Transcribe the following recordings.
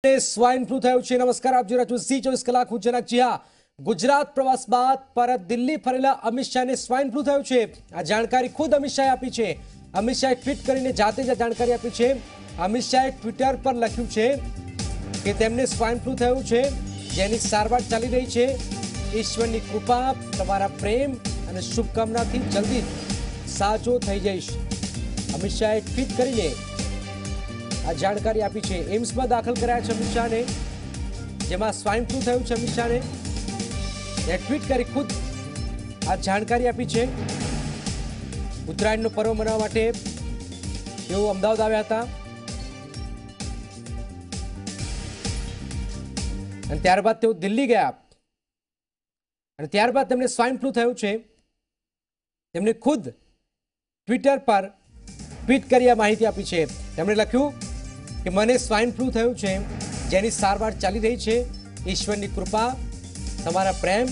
Swine flu થયું છે। નમસ્કાર, આપ જોઈ રહ્યા છો C24 કલાક હું જનક। જી હા, ગુજરાત પ્રવાસ બાદ પરત દિલ્હી ફરેલા અમિત શાહને સ્વાઇન ફ્લુ થયું છે। આ જાણકારી ખુદ અમિત શાહે આપી છે। અમિત શાહે ટ્વીટ કરીને જાતે જ જાણકારી આપી છે। અમિત શાહે ટ્વિટર પર લખ્યું છે કે તેમને સ્વાઇન ફ્લુ થયું છે, જેની સારવાર ચાલી રહી છે। ઈશ્વરની કૃપા, તમારા પ્રેમ અને શુભકામનાથી જલ્દી સાજો થઈ જઈશ। અમિત શાહે ટ્વીટ કરીને આ જાણકારી આપી છે। એમ્સમાં દાખલ કરાયા છે અમિત શાહને, જેમાં સ્વાઇન ફ્લુ થયું છે। અમિત શાહને ટ્વીટ કરી ખુદ આ જાણકારી આપી છે। ઉત્તરાયણનો પર્વ મનાવવા માટે તેઓ અમદાવાદ આવ્યા હતા અને ત્યારબાદ તેઓ દિલ્હી ગયા અને ત્યારબાદ તેમને સ્વાઇન ફ્લુ થયું છે। તેમણે ખુદ ટ્વિટર પર ટ્વીટ કરી આ માહિતી આપી છે। તેમણે લખ્યું કે મને સ્વાઇન ફ્લુ થયું છે, જેની સારવાર ચાલી રહી છે। ઈશ્વરની કૃપા, તમારા પ્રેમ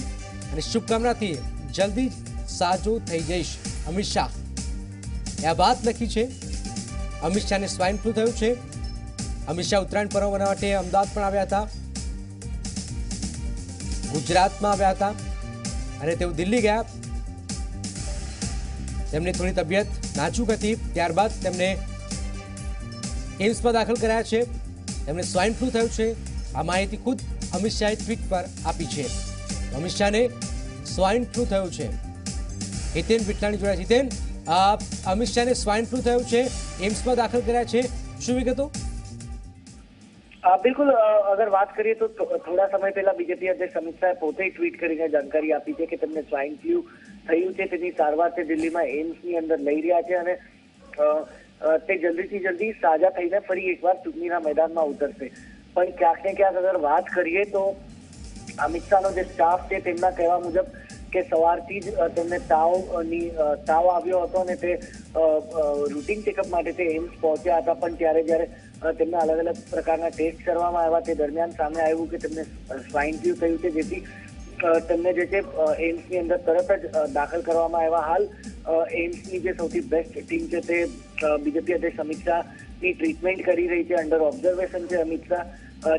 અને શુભકામનાથી જલ્દી સાજો થઈ જઈશ। અમિત શાહ આ વાત લખી છે। અમિત શાહને સ્વાઇન ફ્લુ થયું છે। અમિત શાહ ઉત્તરાયણ પર્વ મનાવવા માટે અમદાવાદ પણ આવ્યા હતા, ગુજરાતમાં આવ્યા હતા અને તેઓ દિલ્હી ગયા। તેમની થોડી તબિયત નાજુક હતી, ત્યારબાદ તેમને એમ્સમાં દાખલ કરાયા છે। તેમને સ્વાઇન ફ્લુ થયું છે। આ માહિતી ખુદ અમિત શાહે ટ્વીટ પર આપી છે। અમિત શાહને સ્વાઇન ફ્લુ થયું છે। હિતેન વિઠલાણી જોડાયા। હિતેન, અમિત શાહને સ્વાઇન ફ્લુ થયું છે, એમ્સમાં દાખલ કર્યા છે, શું વિગતો? બિલકુલ, અગર વાત કરીએ તો થોડા સમય પહેલા બીજેપી અધ્યક્ષ અમિત શાહે પોતે ટ્વીટ કરીને જાણકારી આપી છે કે તેમને સ્વાઇન ફ્લુ થયું છે। તેની સારવાર તે દિલ્હીમાં એમ્સની અંદર લઈ રહ્યા છે અને તે જલ્દીથી જલ્દી સાજા થઈને ફરી એકવાર ચૂંટણીના મેદાનમાં ઉતરશે। પણ ક્યાંક ને ક્યાંક અગર વાત કરીએ તો અમિત શાહનો જે સ્ટાફ છે તેમના કહેવા મુજબ કે સવારથી જ તેમને તાવ આવ્યો હતો અને તે રૂટીન ચેકઅપ માટે તે એમ્સ પહોંચ્યા હતા। પણ જ્યારે તેમના અલગ અલગ પ્રકારના ટેસ્ટ કરવામાં આવ્યા તે દરમિયાન સામે આવ્યું કે તેમને સ્વાઇન ફ્લુ થયું છે, જેથી તેમને જે છે એમ્સની અંદર તરત જ દાખલ કરવામાં આવ્યા। હાલ એમ્સની જે સૌથી બેસ્ટ ટીમ છે તે બીજેપી અધ્યક્ષ અમિત શાહની ટ્રીટમેન્ટ કરી રહી છે। અંડર ઓબ્ઝર્વેશન છે અમિત શાહ।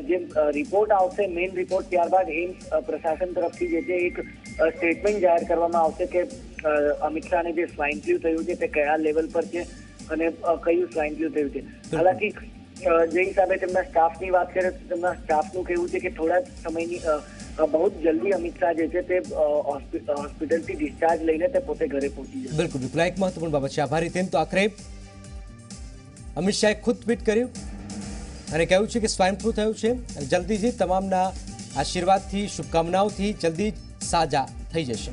જે રિપોર્ટ આવશે, મેઇન રિપોર્ટ, ત્યારબાદ એમ્સ પ્રશાસન તરફથી જે છે એક સ્ટેટમેન્ટ જાહેર કરવામાં આવશે કે અમિત શાહને જે સ્વાઇન ફ્લુ થયું છે તે કયા લેવલ પર છે અને કયું સ્વાઇન ફ્લુ થયું છે। હાલાકી જે હિસાબે તેમના સ્ટાફની વાત કરીએ તો તેમના સ્ટાફનું કહેવું છે કે થોડા સમયની બહુ જલ્દી અમિત શાહ જે છે તે હોસ્પિટલથી ડિસ્ચાર્જ લઈને તે પોતે ઘરે પહોંચી જશે। બિલકુલ બિલકુલ, એક મહત્વપૂર્ણ બાબત છે। આભારી તેમ તો આખરે અમિત શાહે ખુદ ટ્વીટ કર્યું અને કહ્યું છે કે સ્વાઇન ફ્લુ થયું છે અને જલ્દીથી તમામના આશીર્વાદથી, શુભકામનાઓથી જલ્દી સાજા થઈ જશે।